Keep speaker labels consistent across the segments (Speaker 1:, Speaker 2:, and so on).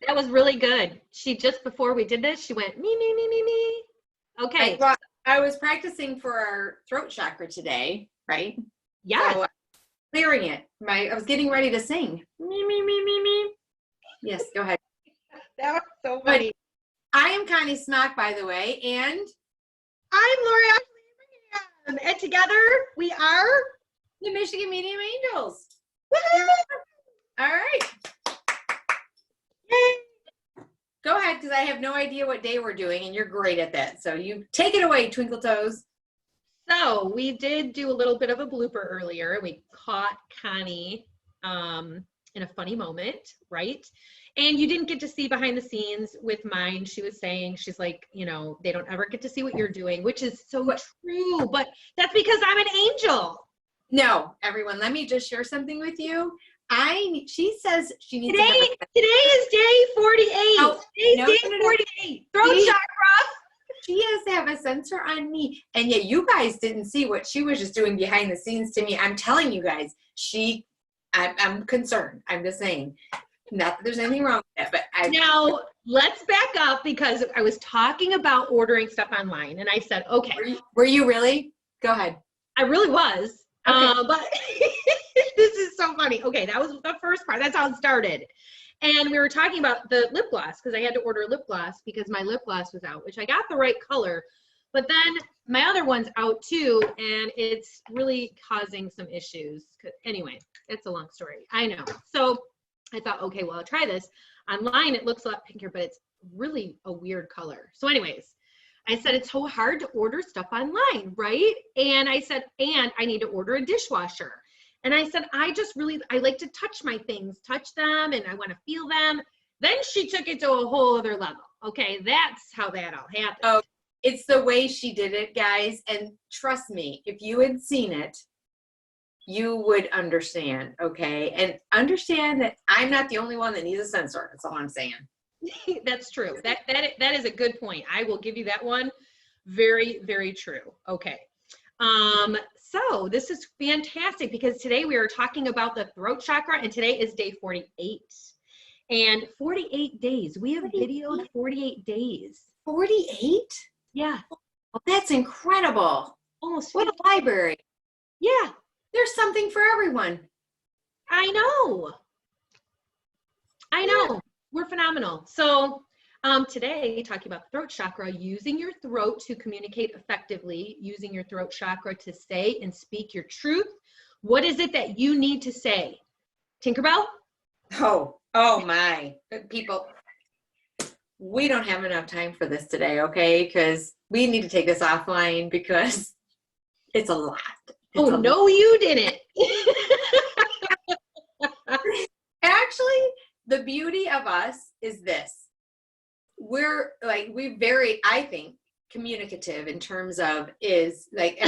Speaker 1: That was really good. She, just before we did this, she went, me, me, me, me, me. Okay.
Speaker 2: I was practicing for our throat chakra today, right?
Speaker 1: Yes.
Speaker 2: So, clearing it. I was getting ready to sing. Me, me, me, me, me. Yes, go ahead.
Speaker 1: That was so funny.
Speaker 2: But I am Connie Smock, by the way, and
Speaker 1: I'm Laura Ashley-Abraham. And together we are
Speaker 2: the Michigan Medium Angels.
Speaker 1: Woo-hoo!
Speaker 2: All right. Yay. Go ahead, because I have no idea what day we're doing, and you're great at that. So you take it away, Twinkle Toes.
Speaker 1: So we did do a little bit of a blooper earlier. We caught Connie in a funny moment, right? And you didn't get to see behind the scenes with mine. She was saying, she's like, you know, they don't ever get to see what you're doing, which is so true. But that's because I'm an angel.
Speaker 2: No, everyone, let me just share something with you. She says she needs
Speaker 1: today is day 48.
Speaker 2: Oh,
Speaker 1: Today's day 48. Throat chakra.
Speaker 2: She has to have a sensor on me. And yet you guys didn't see what she was just doing behind the scenes to me. I'm telling you guys, I'm concerned. I'm just saying. Not that there's anything wrong with that, but
Speaker 1: now let's back up, because I was talking about ordering stuff online, and I said, okay.
Speaker 2: Were you really? Go ahead.
Speaker 1: I really was.
Speaker 2: Okay.
Speaker 1: But this is so funny. Okay, that was the first part. That's how it started. And we were talking about the lip gloss, because I had to order a lip gloss because my lip gloss was out, which I got the right color. But then my other one's out too, and it's really causing some issues. Anyway, it's a long story. I know. So I thought, okay, well, I'll try this. Online, it looks a lot pinker, but it's really a weird color. So anyways, I said, it's so hard to order stuff online, right? And I said, and I need to order a dishwasher. And I said, I like to touch my things, touch them, and I want to feel them. Then she took it to a whole other level. Okay, that's how that all happened.
Speaker 2: Oh, it's the way she did it, guys. And trust me, if you had seen it, you would understand, okay? And understand that I'm not the only one that needs a sensor. That's all I'm saying.
Speaker 1: That's true. That is a good point. I will give you that one. Very, very true. Okay. So this is fantastic, because today we are talking about the throat chakra, and today is day 48. And 48 days. We have videoed 48 days.
Speaker 2: 48?
Speaker 1: Yeah.
Speaker 2: Well, that's incredible.
Speaker 1: Almost.
Speaker 2: What a library.
Speaker 1: Yeah.
Speaker 2: There's something for everyone.
Speaker 1: I know. We're phenomenal. So today, talking about the throat chakra, using your throat to communicate effectively, using your throat chakra to say and speak your truth. What is it that you need to say? Tinkerbell?
Speaker 2: Oh my. People, we don't have enough time for this today, okay? Because we need to take this offline, because it's a lot.
Speaker 1: No, you didn't.
Speaker 2: Actually, the beauty of us is this. We're very, I think, communicative in terms of am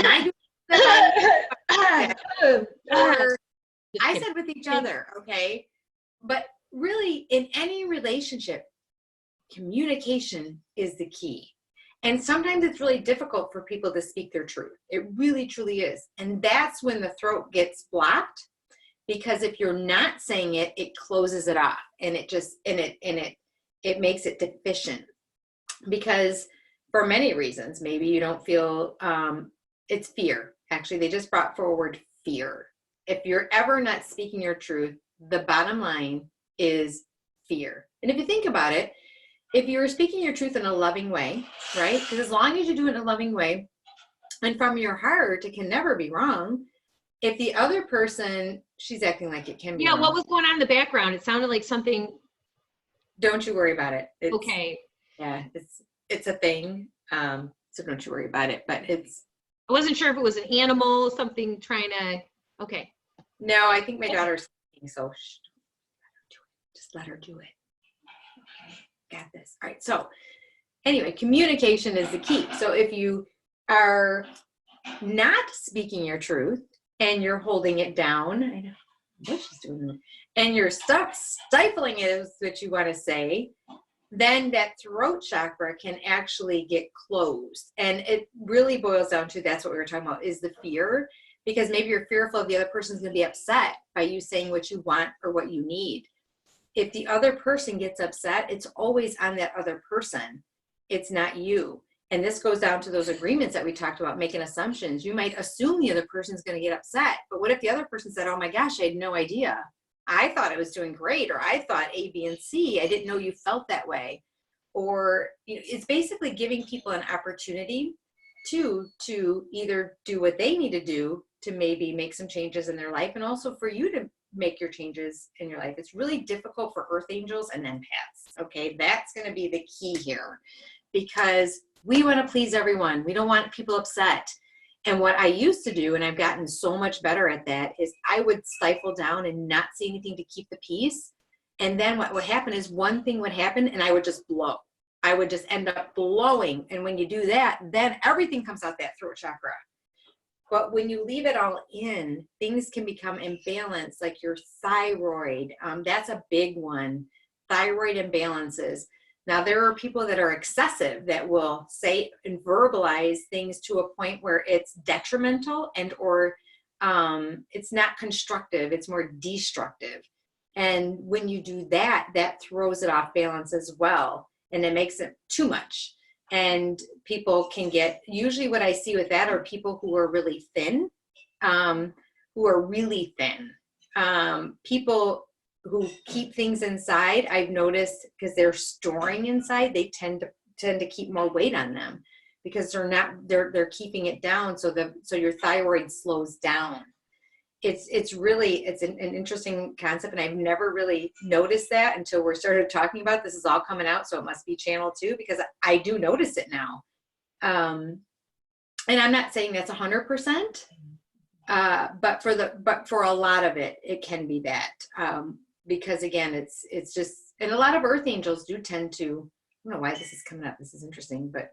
Speaker 2: I doing or I said with each other, okay? But really, in any relationship, communication is the key. And sometimes it's really difficult for people to speak their truth. It really, truly is. And that's when the throat gets blocked, because if you're not saying it, it closes it off, and it makes it deficient. Because for many reasons, maybe you don't feel, it's fear. Actually, they just brought forward fear. If you're ever not speaking your truth, the bottom line is fear. And if you think about it, if you're speaking your truth in a loving way, right? Because as long as you do it in a loving way and from your heart, it can never be wrong. If the other person, she's acting like it can be wrong.
Speaker 1: What was going on in the background? It sounded like something.
Speaker 2: Don't you worry about it.
Speaker 1: Okay.
Speaker 2: Yeah, it's a thing. So don't you worry about it. But I
Speaker 1: wasn't sure if it was an animal, something trying to. Okay.
Speaker 2: No, I think my daughter's speaking, so just let her do it. Got this. All right. So anyway, communication is the key. So if you are not speaking your truth and you're holding it down, I know what she's doing, and you're stifling it is what you want to say, then that throat chakra can actually get closed. And it really boils down to, that's what we were talking about, is the fear. Because maybe you're fearful of the other person's going to be upset by you saying what you want or what you need. if the other person gets upset, it's always on that other person. It's not you. And this goes down to those agreements that we talked about, making assumptions. You might assume the other person's going to get upset, but what if the other person said, oh my gosh, I had no idea. I thought I was doing great, or I thought A, B, and C. I didn't know you felt that way. Or it's basically giving people an opportunity to either do what they need to do to maybe make some changes in their life, and also for you to make your changes in your life. It's really difficult for earth angels and empaths. Okay, that's going to be the key here, because we want to please everyone. We don't want people upset. And what I used to do, and I've gotten so much better at that, is I would stifle down and not say anything to keep the peace. And then what would happen is one thing would happen and I would just blow. I would just end up blowing. And when you do that, then everything comes out that throat chakra. But when you leave it all in, things can become imbalanced, like your thyroid. That's a big one. Thyroid imbalances. Now, there are people that are excessive that will say and verbalize things to a point where it's detrimental and or it's not constructive. It's more destructive. And when you do that, that throws it off balance as well. And it makes it too much. And people can get, usually what I see with that are people who are really thin, people who keep things inside. I've noticed, because they're storing inside, they tend to keep more weight on them because they're keeping it down. So your thyroid slows down. It's an interesting concept, and I've never really noticed that until we started talking about this. Is all coming out, so it must be channel 2, because I do notice it now. And I'm not saying that's 100%, but for a lot of it, it can be that. Because again, it's just, and a lot of earth angels do tend to, I don't know why this is coming up. This is interesting, but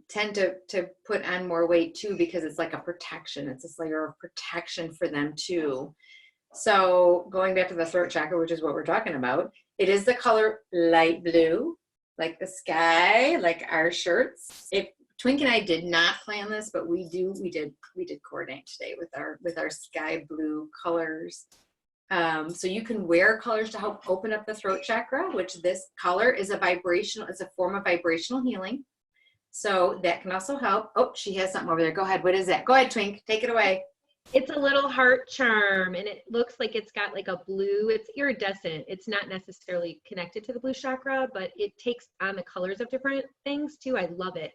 Speaker 2: tend to put on more weight too, because it's like a protection. It's this layer of protection for them too. So going back to the throat chakra, which is what we're talking about, it is the color light blue, like the sky, like our shirts. If Twink and I did not plan this, but we did coordinate today with our sky blue colors. So you can wear colors to help open up the throat chakra, which this color is it's a form of vibrational healing. So that can also help. Oh, she has something over there. Go ahead. What is that? Go ahead, Twink. Take it away.
Speaker 1: It's a little heart charm, and it looks like it's got like a blue, it's iridescent. It's not necessarily connected to the blue chakra, but it takes on the colors of different things too. I love it.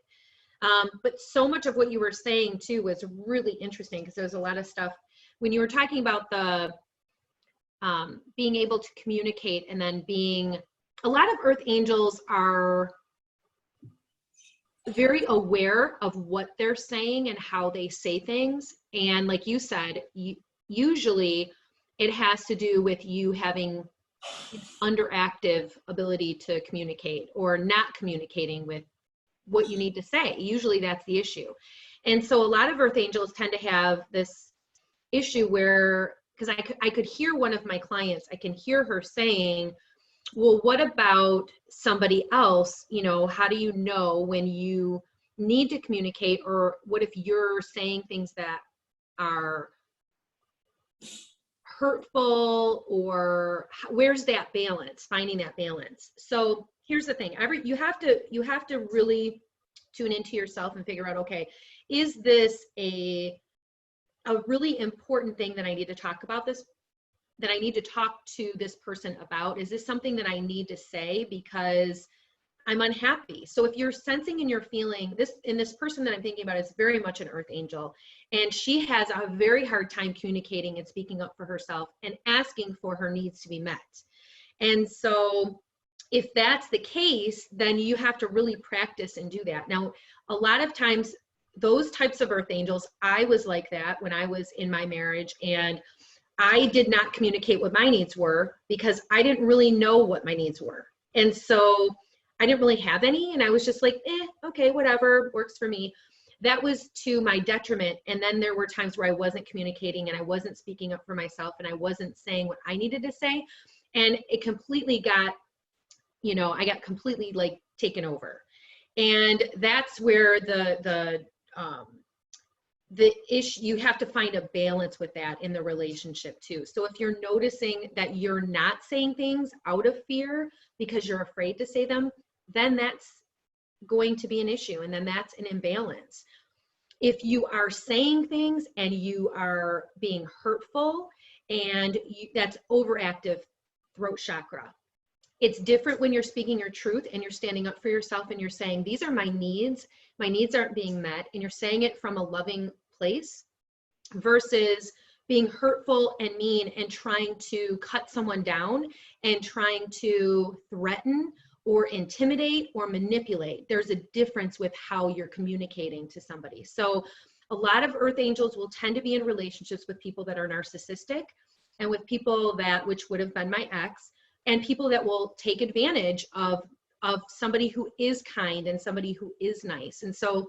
Speaker 1: But so much of what you were saying too was really interesting, because there's a lot of stuff when you were talking about the being able to communicate, and then a lot of earth angels are very aware of what they're saying and how they say things. And like you said, usually it has to do with you having underactive ability to communicate, or not communicating with what you need to say. Usually that's the issue. And so a lot of earth angels tend to have this issue where, because I could hear one of my clients, I can hear her saying, well, what about somebody else? How do you know when you need to communicate? Or what if you're saying things that are hurtful? Or where's that balance, finding that balance? So here's the thing. You have to really tune into yourself and figure out, okay, is this a really important thing that I need to talk about that I need to talk to this person about? Is this something that I need to say because I'm unhappy? So if you're sensing and you're feeling this person that I'm thinking about is very much an earth angel, and she has a very hard time communicating and speaking up for herself and asking for her needs to be met. And so if that's the case, then you have to really practice and do that. Now, a lot of times those types of earth angels, I was like that when I was in my marriage, and I did not communicate what my needs were because I didn't really know what my needs were. And so I didn't really have any. And I was just like, okay, whatever works for me. That was to my detriment. And then there were times where I wasn't communicating and I wasn't speaking up for myself and I wasn't saying what I needed to say. And it completely got, I got completely like taken over. And that's where the issue, you have to find a balance with that in the relationship too. So if you're noticing that you're not saying things out of fear because you're afraid to say them, then that's going to be an issue, and then that's an imbalance. If you are saying things and you are being hurtful, and that's overactive throat chakra. It's different when you're speaking your truth and you're standing up for yourself and you're saying, these are my needs aren't being met, and you're saying it from a loving place, versus being hurtful and mean and trying to cut someone down and trying to threaten or intimidate or manipulate. There's a difference with how you're communicating to somebody. So a lot of earth angels will tend to be in relationships with people that are narcissistic, and with people that, which would have been my ex, and people that will take advantage of somebody who is kind and somebody who is nice. And so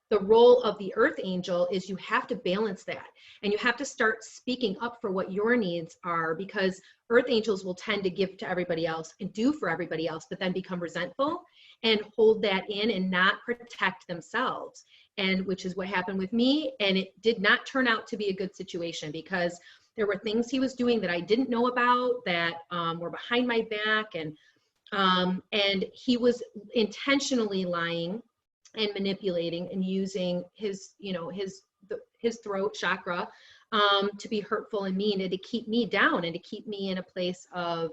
Speaker 1: the role of the earth angel is you have to balance that, and you have to start speaking up for what your needs are, because earth angels will tend to give to everybody else and do for everybody else, but then become resentful and hold that in and not protect themselves. And which is what happened with me. And it did not turn out to be a good situation, because there were things he was doing that I didn't know about that were behind my back. And he was intentionally lying and manipulating and using his, his throat chakra to be hurtful and mean, and to keep me down and to keep me in a place of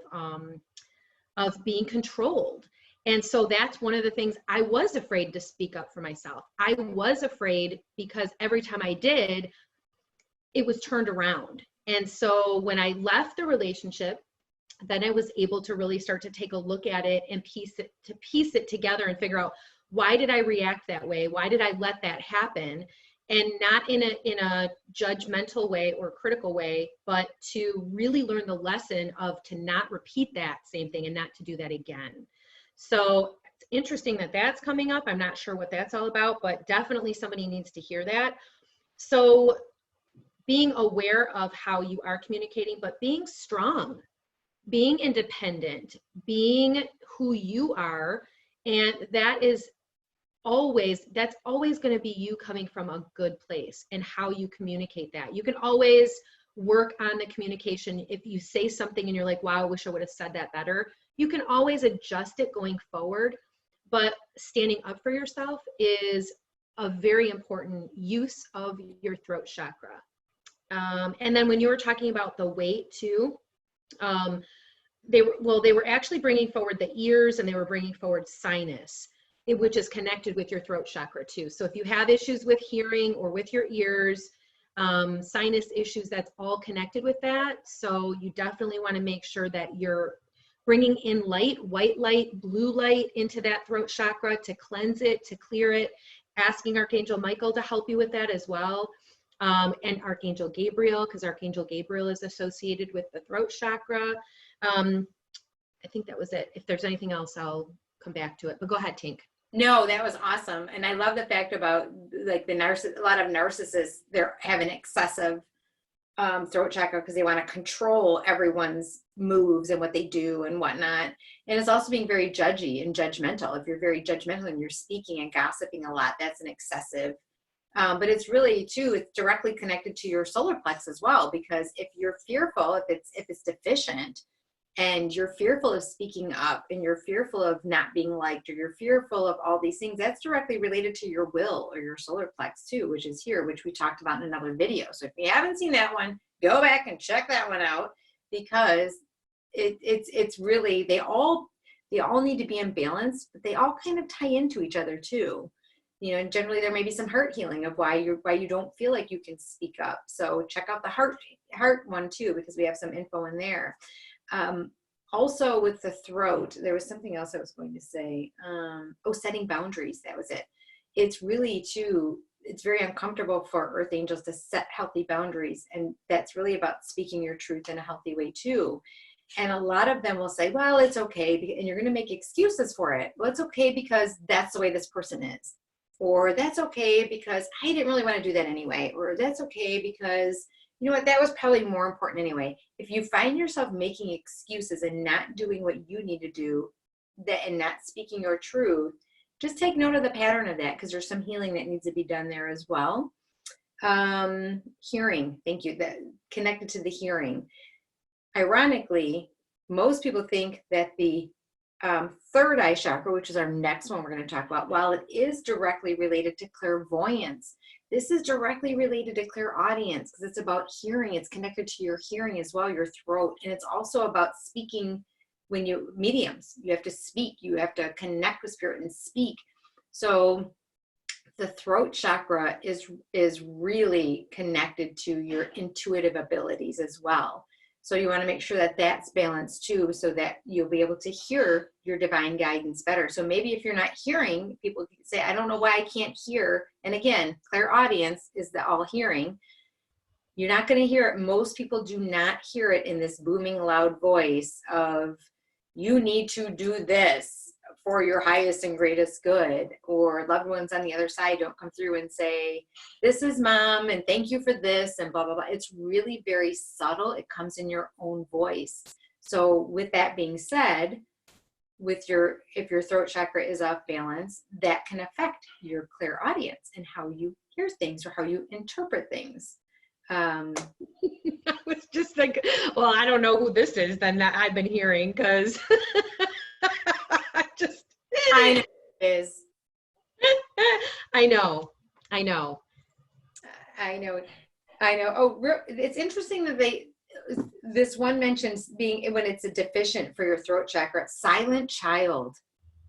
Speaker 1: being controlled. And so that's one of the things I was afraid to speak up for myself. I was afraid because every time I did, it was turned around. And so when I left the relationship, then I was able to really start to take a look at it and piece it together and figure out, why did I react that way? Why did I let that happen? And not in a judgmental way or critical way, but to really learn the lesson of to not repeat that same thing and not to do that again. So it's interesting that that's coming up. I'm not sure what that's all about, but definitely somebody needs to hear that. So being aware of how you are communicating, but being strong, being independent, being who you are. And that's always going to be you coming from a good place, and how you communicate that. You can always work on the communication. If you say something and you're like, wow, I wish I would have said that better, you can always adjust it going forward. But standing up for yourself is a very important use of your throat chakra. And then when you were talking about the weight too, they were actually bringing forward the ears, and they were bringing forward sinus, which is connected with your throat chakra too. So if you have issues with hearing or with your ears, sinus issues, that's all connected with that. So you definitely want to make sure that you're bringing in light, white light, blue light into that throat chakra to cleanse it, to clear it, asking Archangel Michael to help you with that as well. And Archangel Gabriel, because Archangel Gabriel is associated with the throat chakra. I think that was it. If there's anything else, I'll come back to it, but go ahead, Tink.
Speaker 2: No, that was awesome. And I love the fact about like a lot of narcissists, they're having excessive throat chakra because they want to control everyone's moves and what they do and whatnot. And it's also being very judgy and judgmental. If you're very judgmental and you're speaking and gossiping a lot, that's an excessive. But it's really too, it's directly connected to your solar plex as well, because if you're fearful, if it's deficient, and you're fearful of speaking up, and you're fearful of not being liked, or you're fearful of all these things, that's directly related to your will or your solar plex too, which is here, which we talked about in another video. So if you haven't seen that one, go back and check that one out, because it's really, they all need to be in balance, but they all kind of tie into each other too. And generally there may be some heart healing of why you don't feel like you can speak up. So check out the heart one too, because we have some info in there. Also with the throat, there was something else I was going to say. Setting boundaries. That was it. It's really it's very uncomfortable for earth angels to set healthy boundaries. And that's really about speaking your truth in a healthy way too. And a lot of them will say, well, it's okay. And you're going to make excuses for it. Well, it's okay because that's the way this person is. Or that's okay because I didn't really want to do that anyway. Or that's okay because, you know what, that was probably more important anyway. If you find yourself making excuses and not doing what you need to do, and not speaking your truth, just take note of the pattern of that, because there's some healing that needs to be done there as well. Hearing. Thank you. That connected to the hearing. Ironically, most people think that the third eye chakra, which is our next one we're going to talk about, while it is directly related to clairvoyance, this is directly related to clairaudience because it's about hearing. It's connected to your hearing as well, your throat. And it's also about speaking. When you mediums, you have to speak, you have to connect with spirit and speak. So the throat chakra is really connected to your intuitive abilities as well. So you want to make sure that that's balanced too, so that you'll be able to hear your divine guidance better. So maybe if you're not hearing, people can say, I don't know why I can't hear. And again, clairaudience is the all hearing. You're not going to hear it. Most people do not hear it in this booming loud voice of, you need to do this for your highest and greatest good, or loved ones on the other side don't come through and say, this is mom and thank you for this and blah, blah, blah. It's really very subtle. It comes in your own voice. So with that being said, if your throat chakra is off balance, that can affect your clairaudience and how you hear things or how you interpret things.
Speaker 1: I was just like, well, I don't know who this is then that I've been hearing, because
Speaker 2: I know it is.
Speaker 1: I know.
Speaker 2: Oh, it's interesting that this one mentions being, when it's a deficient for your throat chakra, silent child,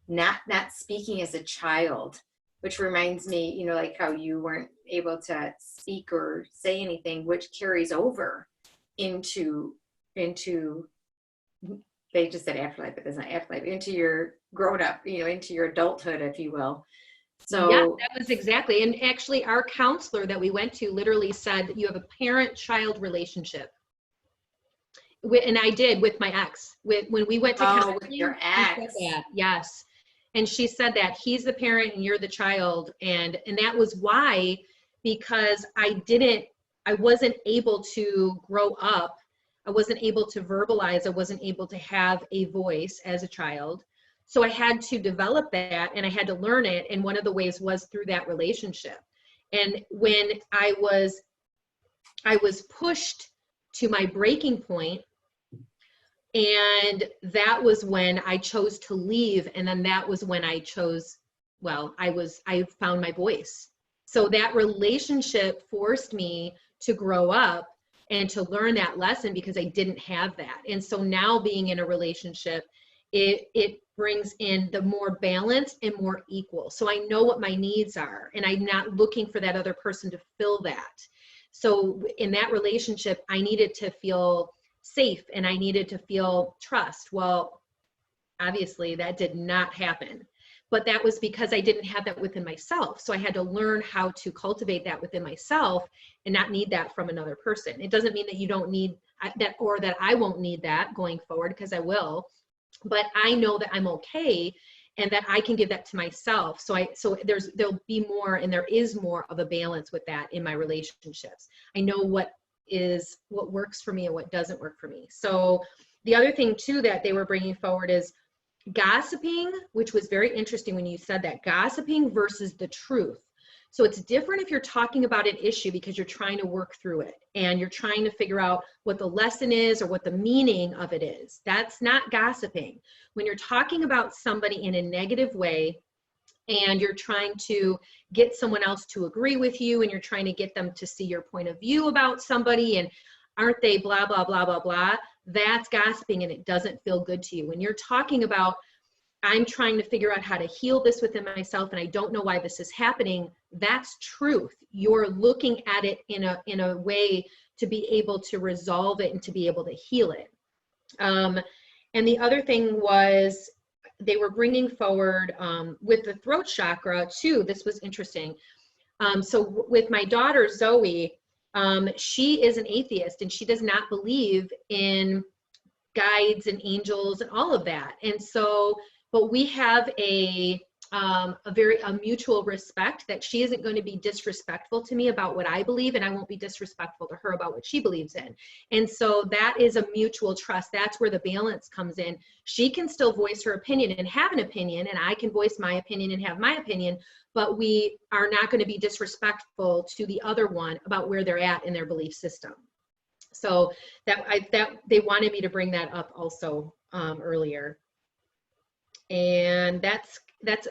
Speaker 2: not speaking as a child, which reminds me, like how you weren't able to speak or say anything, which carries over into they just said afterlife, but there's not afterlife, into your grown up, into your adulthood, if you will. So
Speaker 1: yeah, that was exactly. And actually our counselor that we went to literally said that you have a parent-child relationship. And I did with my ex. When we went to counseling,
Speaker 2: with your ex.
Speaker 1: Yes. And she said that he's the parent and you're the child. And that was why, because I wasn't able to grow up. I wasn't able to verbalize. I wasn't able to have a voice as a child. So I had to develop that and I had to learn it. And one of the ways was through that relationship. And when I was pushed to my breaking point, and that was when I chose to leave. And then that was when I found my voice. So that relationship forced me to grow up and to learn that lesson, because I didn't have that. And so now being in a relationship, it brings in the more balanced and more equal. So I know what my needs are and I'm not looking for that other person to fill that. So in that relationship, I needed to feel safe and I needed to feel trust. Well, obviously that did not happen, but that was because I didn't have that within myself. So I had to learn how to cultivate that within myself and not need that from another person. It doesn't mean that you don't need that, or that I won't need that going forward, because I will, but I know that I'm okay and that I can give that to myself. So there'll be more, and there is more of a balance with that in my relationships. I know what works for me and what doesn't work for me. So the other thing too that they were bringing forward is gossiping, which was very interesting when you said that, gossiping versus the truth. So it's different if you're talking about an issue because you're trying to work through it and you're trying to figure out what the lesson is or what the meaning of it is. That's not gossiping. When you're talking about somebody in a negative way and you're trying to get someone else to agree with you and you're trying to get them to see your point of view about somebody and aren't they blah, blah, blah, blah, blah, that's gossiping and it doesn't feel good to you. When you're talking about, I'm trying to figure out how to heal this within myself and I don't know why this is happening, that's truth. You're looking at it in a way to be able to resolve it and to be able to heal it. And the other thing was they were bringing forward with the throat chakra too, this was interesting. So with my daughter, Zoe, she is an atheist and she does not believe in guides and angels and all of that. And so, but we have a a mutual respect, that she isn't going to be disrespectful to me about what I believe, and I won't be disrespectful to her about what she believes in. And so that is a mutual trust. That's where the balance comes in. She can still voice her opinion and have an opinion, and I can voice my opinion and have my opinion, but we are not going to be disrespectful to the other one about where they're at in their belief system. So that they wanted me to bring that up also earlier. And that's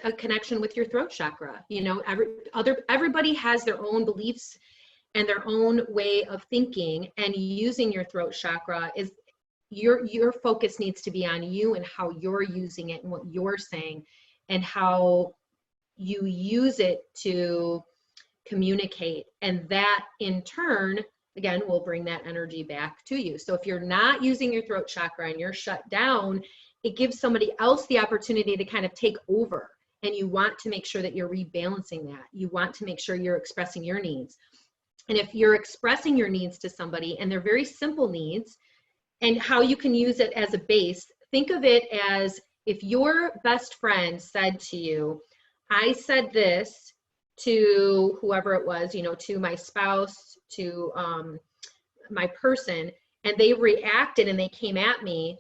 Speaker 1: a connection with your throat chakra. You know, everybody has their own beliefs and their own way of thinking, and using your throat chakra is your focus needs to be on you and how you're using it and what you're saying and how you use it to communicate. And that in turn, again, will bring that energy back to you. So if you're not using your throat chakra and you're shut down, it gives somebody else the opportunity to kind of take over. And you want to make sure that you're rebalancing that. You want to make sure you're expressing your needs. And if you're expressing your needs to somebody, and they're very simple needs, and how you can use it as a base, think of it as if your best friend said to you, I said this to whoever it was, you know, to my spouse, to my person, and they reacted and they came at me,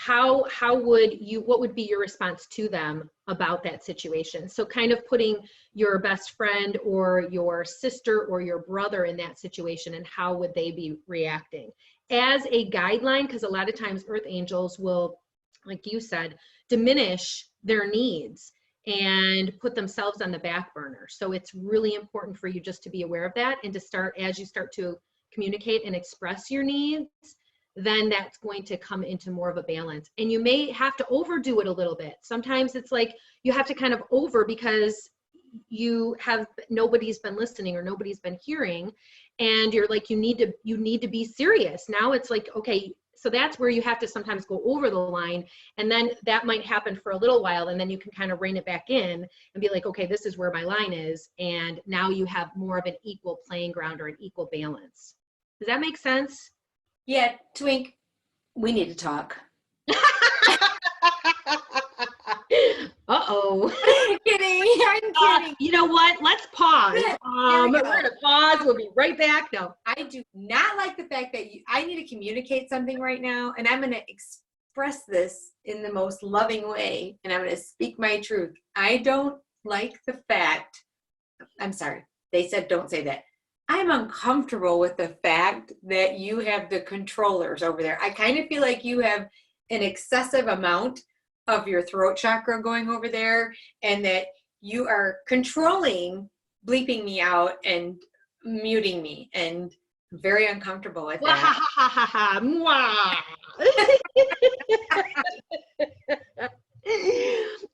Speaker 1: what would be your response to them about that situation? So kind of putting your best friend or your sister or your brother in that situation, and how would they be reacting as a guideline, because a lot of times earth angels will, like you said, diminish their needs and put themselves on the back burner. So it's really important for you just to be aware of that, and to start, as you start to communicate and express your needs, then that's going to come into more of a balance. And you may have to overdo it a little bit. Sometimes it's like you have to kind of over, because nobody's been listening or nobody's been hearing, and you're like, you need to be serious. Now it's like, okay, so that's where you have to sometimes go over the line, and then that might happen for a little while, and then you can kind of rein it back in and be like, okay, this is where my line is, and now you have more of an equal playing ground or an equal balance. Does that make sense?
Speaker 2: Yeah, Twink, we need to talk.
Speaker 1: Uh-oh.
Speaker 2: I'm kidding.
Speaker 1: You know what? Let's pause. We're going to pause. We'll be right back. No.
Speaker 2: I do not like the fact that I need to communicate something right now, and I'm going to express this in the most loving way, and I'm going to speak my truth. I don't like the fact, I'm sorry, they said don't say that. I'm uncomfortable with the fact that you have the controllers over there. I kind of feel like you have an excessive amount of your throat chakra going over there, and that you are controlling bleeping me out and muting me, and I'm very uncomfortable with that.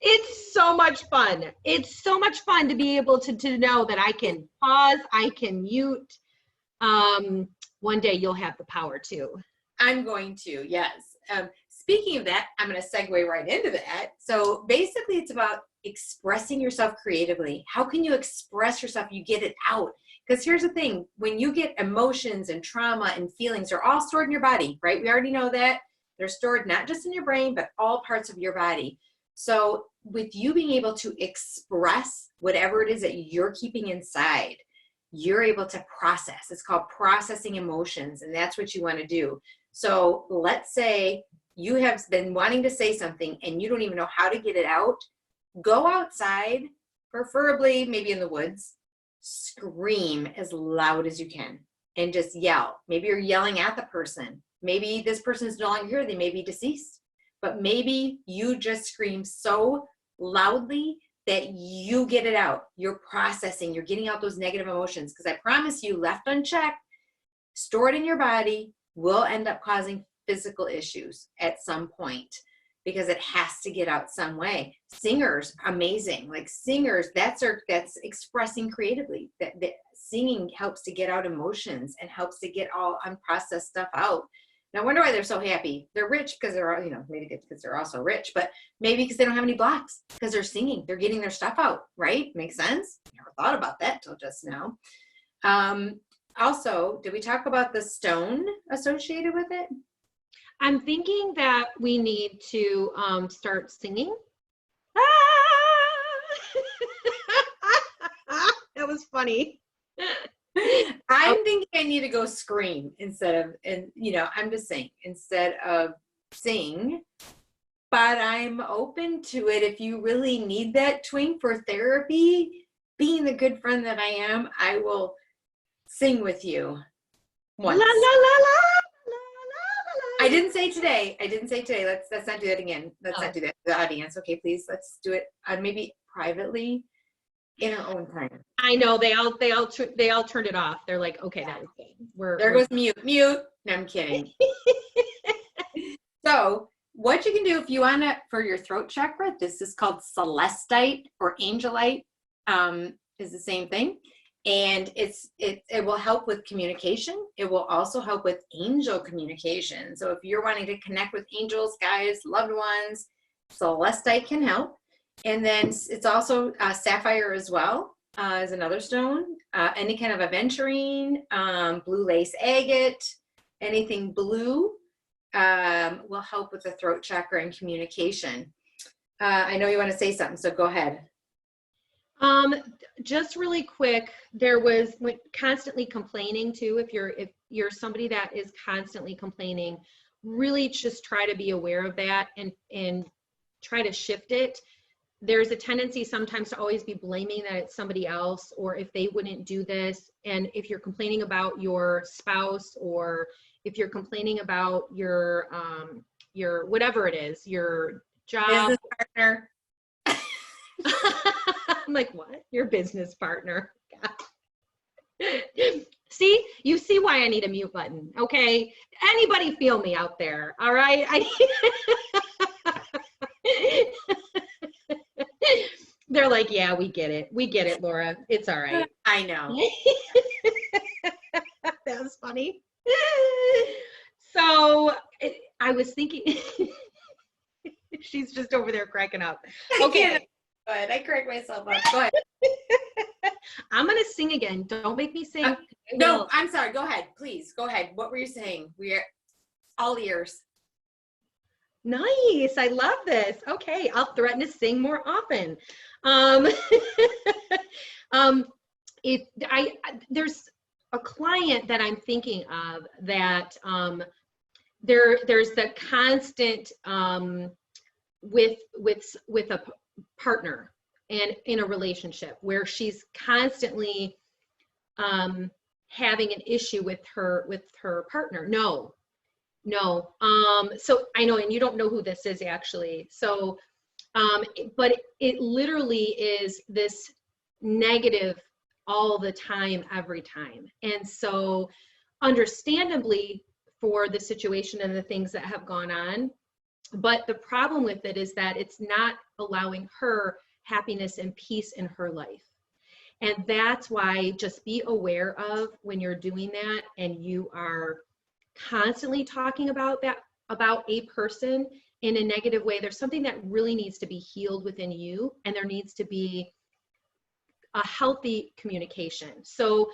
Speaker 1: It's so much fun. It's so much fun to be able to know that I can pause, I can mute. One day you'll have the power to.
Speaker 2: I'm going to, yes. Speaking of that, I'm going to segue right into that. So basically it's about expressing yourself creatively. How can you express yourself? You get it out. Because here's the thing, when you get emotions and trauma and feelings, they're all stored in your body, right? We already know that. They're stored not just in your brain, but all parts of your body. So with you being able to express whatever it is that you're keeping inside, you're able to process. It's called processing emotions, and that's what you want to do. So let's say you have been wanting to say something and you don't even know how to get it out. Go outside, preferably maybe in the woods, scream as loud as you can and just yell. Maybe you're yelling at the person. Maybe this person is no longer here, they may be deceased, but maybe you just scream so loudly that you get it out. You're processing, you're getting out those negative emotions, because I promise you, left unchecked, stored in your body, will end up causing physical issues at some point, because it has to get out some way. Singers, amazing. Like singers, that's expressing creatively. That singing helps to get out emotions and helps to get all unprocessed stuff out. No wonder why they're so happy. They're rich because they're, maybe because they're also rich, but maybe because they don't have any blocks, because they're singing, they're getting their stuff out, right? Makes sense? Never thought about that till just now. Also, did we talk about the stone associated with it?
Speaker 1: I'm thinking that we need to start singing. That was funny.
Speaker 2: I'm thinking I need to go scream instead of, and you know, I'm just saying, instead of sing, but I'm open to it. If you really need that twink for therapy, being the good friend that I am, I will sing with you once.
Speaker 1: La, la, la, la, la, la, la.
Speaker 2: I didn't say today. Let's not do that again. Let's not do that to the audience. Okay, please. Let's do it maybe privately in our own time.
Speaker 1: I know they all turned it off. They're like, okay, that was good.
Speaker 2: There goes mute. No, I'm kidding. So what you can do if you want to, for your throat chakra, this is called celestite or angelite, is the same thing. And it will help with communication. It will also help with angel communication. So if you're wanting to connect with angels, guides, loved ones, celestite can help. And then it's also sapphire as well, is another stone. Any kind of aventurine, blue lace agate, anything blue will help with the throat chakra and communication. I know you want to say something, so go ahead.
Speaker 1: Just really quick, there was constantly complaining too. If you're somebody that is constantly complaining, really just try to be aware of that and try to shift it. There's a tendency sometimes to always be blaming that it's somebody else, or if they wouldn't do this. And if you're complaining about your spouse, or if you're complaining about your whatever it is, your job,
Speaker 2: business partner.
Speaker 1: I'm like, what? Your business partner. See, you see why I need a mute button. Okay. Anybody feel me out there? All right. They're like, yeah, we get it. We get it, Laura. It's all right.
Speaker 2: I know.
Speaker 1: That was funny. So I was thinking, she's just over there cracking up. Okay.
Speaker 2: But I correct myself up. Go ahead.
Speaker 1: I'm going to sing again. Don't make me sing.
Speaker 2: No, I'm sorry. Go ahead. Please. Go ahead. What were you saying? We are all ears.
Speaker 1: Nice. I love this. Okay. I'll threaten to sing more often. There's a client that I'm thinking of that there's the constant with a partner and in a relationship where she's constantly having an issue with her partner. No. So I know, and you don't know who this is actually. So, but it literally is this negative all the time, every time. And so understandably for the situation and the things that have gone on, but the problem with it is that it's not allowing her happiness and peace in her life. And that's why just be aware of when you're doing that and you are constantly talking about a person in a negative way. There's something that really needs to be healed within you, and there needs to be a healthy communication. So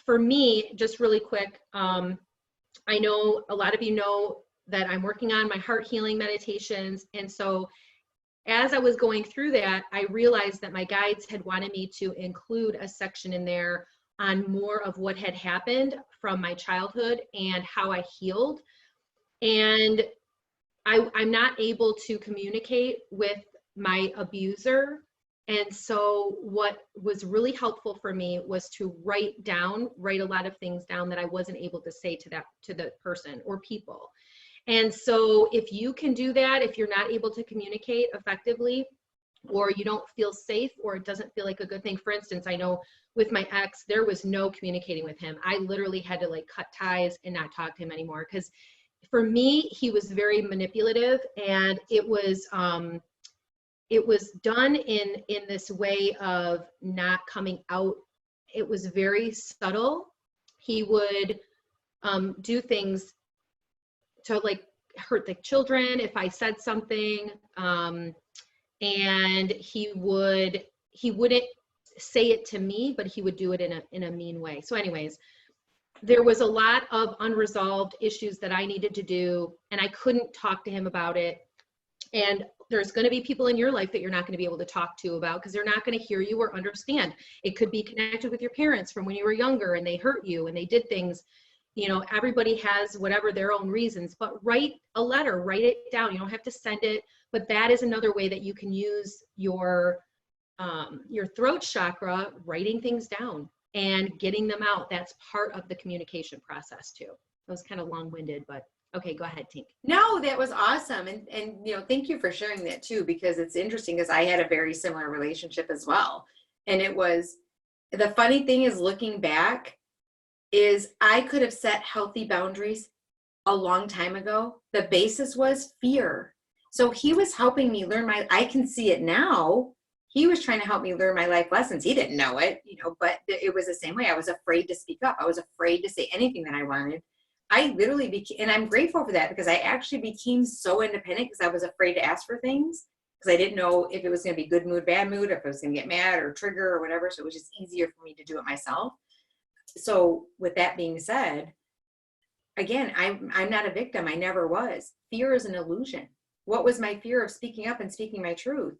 Speaker 1: for me, just really quick, I know a lot of you know that I'm working on my heart healing meditations. And so as I was going through that, I realized that my guides had wanted me to include a section in there on more of what had happened from my childhood and how I healed. And I'm not able to communicate with my abuser. And so what was really helpful for me was to write a lot of things down that I wasn't able to say to the person or people. And so if you can do that, if you're not able to communicate effectively, or you don't feel safe, or it doesn't feel like a good thing. For instance, I know with my ex, there was no communicating with him. I literally had to like cut ties and not talk to him anymore. Because for me, he was very manipulative, and it was done in this way of not coming out. It was very subtle. He would do things to like hurt the children if I said something, and he wouldn't say it to me, but he would do it in a mean way. So anyways, there was a lot of unresolved issues that I needed to do, and I couldn't talk to him about it. And there's going to be people in your life that you're not going to be able to talk to about because they're not going to hear you or understand. It could be connected with your parents from when you were younger and they hurt you and they did things. You know, everybody has whatever their own reasons, but write a letter, write it down. You don't have to send it, but that is another way that you can use your throat chakra, writing things down and getting them out. That's part of the communication process too. It was kind of long-winded, but okay, go ahead, Tink.
Speaker 2: No, that was awesome. And you know, thank you for sharing that too, because it's interesting because I had a very similar relationship as well. And it was, the funny thing is looking back is I could have set healthy boundaries a long time ago. The basis was fear. So he was helping me learn I can see it now. He was trying to help me learn my life lessons. He didn't know it, you know, but it was the same way. I was afraid to speak up. I was afraid to say anything that I wanted. I literally became, and I'm grateful for that because I actually became so independent because I was afraid to ask for things because I didn't know if it was going to be good mood, bad mood, if I was going to get mad or trigger or whatever. So it was just easier for me to do it myself. So with that being said, again, I'm not a victim. I never was. Fear is an illusion. What was my fear of speaking up and speaking my truth?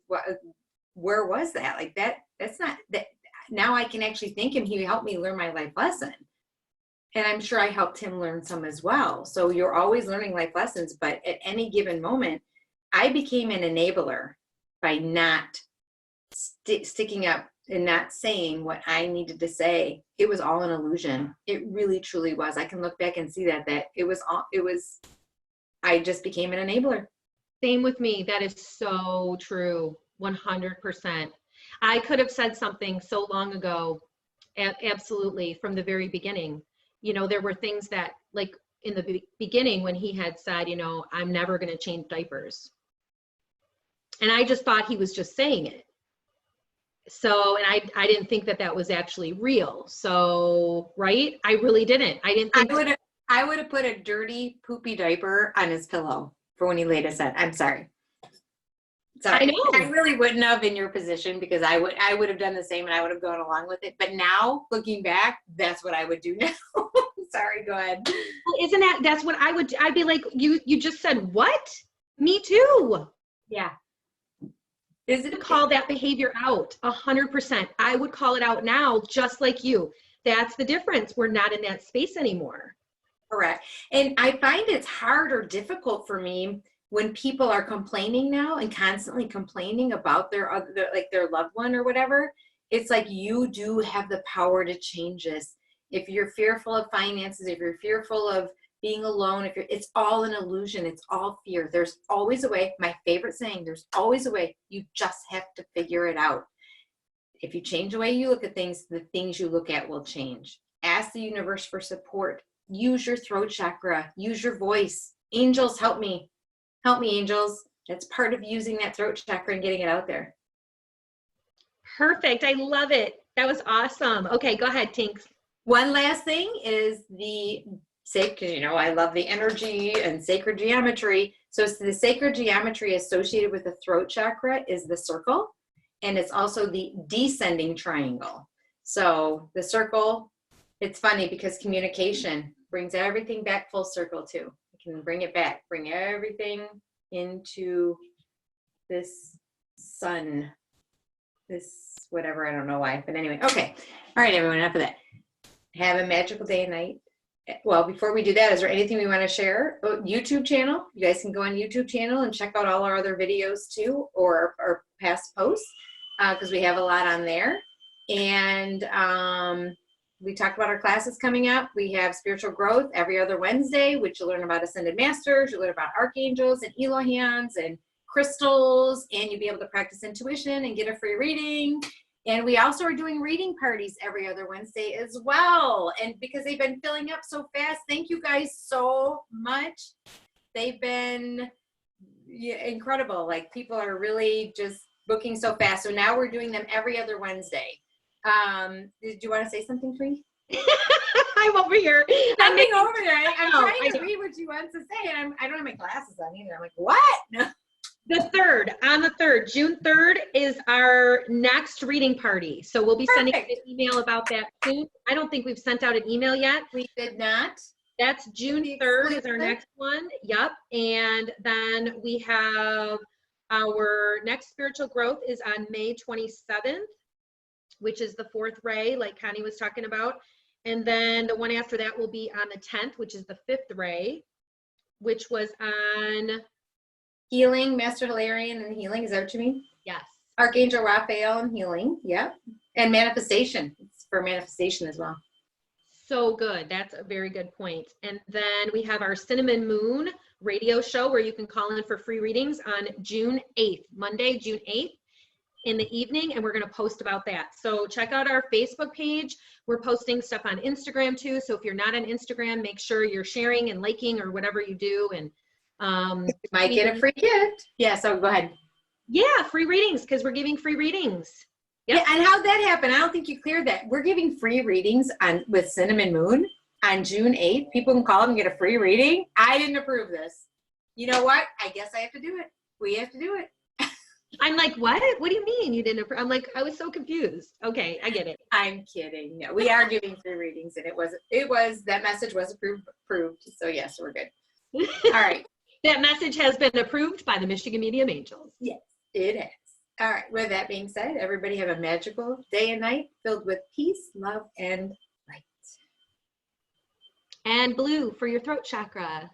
Speaker 2: Where was that? Like that's not that. Now I can actually thank him. He helped me learn my life lesson. And I'm sure I helped him learn some as well. So you're always learning life lessons, but at any given moment, I became an enabler by not sticking up and not saying what I needed to say. It was all an illusion. It really, truly was. I can look back and see that I just became an enabler.
Speaker 1: Same with me. That is so true. 100%. I could have said something so long ago. Absolutely. From the very beginning. You know, there were things that, like in the beginning when he had said, you know, I'm never going to change diapers. And I just thought he was just saying it. So, and I didn't think that was actually real. So, right? I really didn't. I didn't think.
Speaker 2: I would have put a dirty, poopy diaper on his pillow for when he laid his head. I'm sorry. Sorry.
Speaker 1: I know.
Speaker 2: I really wouldn't have in your position because I would have done the same and I would have gone along with it. But now looking back, that's what I would do now. Sorry, go ahead.
Speaker 1: Well, isn't that's what I'd be like, you just said what? Me too.
Speaker 2: Yeah.
Speaker 1: Is it call that behavior out? 100%. I would call it out now, just like you. That's the difference. We're not in that space anymore.
Speaker 2: Correct. And I find it's hard or difficult for me when people are complaining now and constantly complaining about their loved one or whatever. It's like, you do have the power to change this. If you're fearful of finances, if you're fearful of being alone, it's all an illusion. It's all fear. There's always a way. My favorite saying, there's always a way. You just have to figure it out. If you change the way you look at things, the things you look at will change. Ask the universe for support. Use your throat chakra. Use your voice. Angels, help me. Help me, angels. That's part of using that throat chakra and getting it out there.
Speaker 1: Perfect. I love it. That was awesome. Okay, go ahead, Tinks.
Speaker 2: One last thing is the sacred, you know, I love the energy and sacred geometry. So it's the sacred geometry associated with the throat chakra is the circle, and it's also the descending triangle. So the circle, it's funny because communication brings everything back full circle too. You can bring it back, bring everything into this sun, this whatever, I don't know why, but anyway. Okay. All right, everyone, enough of that. Have a magical day and night. Well, before we do that, is there anything we want to share? Oh, YouTube channel. You guys can go on YouTube channel and check out all our other videos too, or our past posts, because we have a lot on there. And we talked about our classes coming up. We have spiritual growth every other Wednesday, which you'll learn about ascended masters, you'll learn about archangels and Elohans and crystals, and you'll be able to practice intuition and get a free reading. And we also are doing reading parties every other Wednesday as well. And because they've been filling up so fast, thank you guys so much. They've been incredible. Like, people are really just booking so fast. So now we're doing them every other Wednesday. Did you want to say something, Twink?
Speaker 1: I'm over here.
Speaker 2: I'm over there. I'm trying to read what you want to say, and I don't have my glasses on either. I'm like, what? No.
Speaker 1: The 3rd, June 3rd is our next reading party. So we'll be sending an email about that soon. I don't think we've sent out an email yet.
Speaker 2: We did not.
Speaker 1: That's June 3rd is our next one. Yep. And then we have Our next spiritual growth is on May 27th, which is the 4th ray, like Connie was talking about. And then the one after that will be on the 10th, which is the 5th ray, which was on
Speaker 2: healing, Master Hilarion and healing. Is that what you mean?
Speaker 1: Yes.
Speaker 2: Archangel Raphael and healing. Yep. And manifestation. It's for manifestation as well.
Speaker 1: So good. That's a very good point. And then we have our Cinnamon Moon radio show where you can call in for free readings on June 8th, Monday, June 8th in the evening. And we're going to post about that. So check out our Facebook page. We're posting stuff on Instagram too. So if you're not on Instagram, make sure you're sharing and liking or whatever you do. And
Speaker 2: you might get a free gift. Yeah. So go ahead.
Speaker 1: Yeah. Free readings, because we're giving free readings.
Speaker 2: Yep. Yeah, and how'd that happen? I don't think you cleared that. We're giving free readings with Cinnamon Moon on June 8th. People can call them and get a free reading. I didn't approve this. You know what? I guess I have to do it. We have to do it.
Speaker 1: I'm like, what? What do you mean you didn't approve? I'm like, I was so confused. Okay, I get it.
Speaker 2: I'm kidding. No, we are giving free readings, and it was that message was approved. So yes, we're good. All right.
Speaker 1: That message has been approved by the Michigan Medium Angels.
Speaker 2: Yes, it has. All right, with that being said, everybody have a magical day and night filled with peace, love, and light.
Speaker 1: And blue for your throat chakra.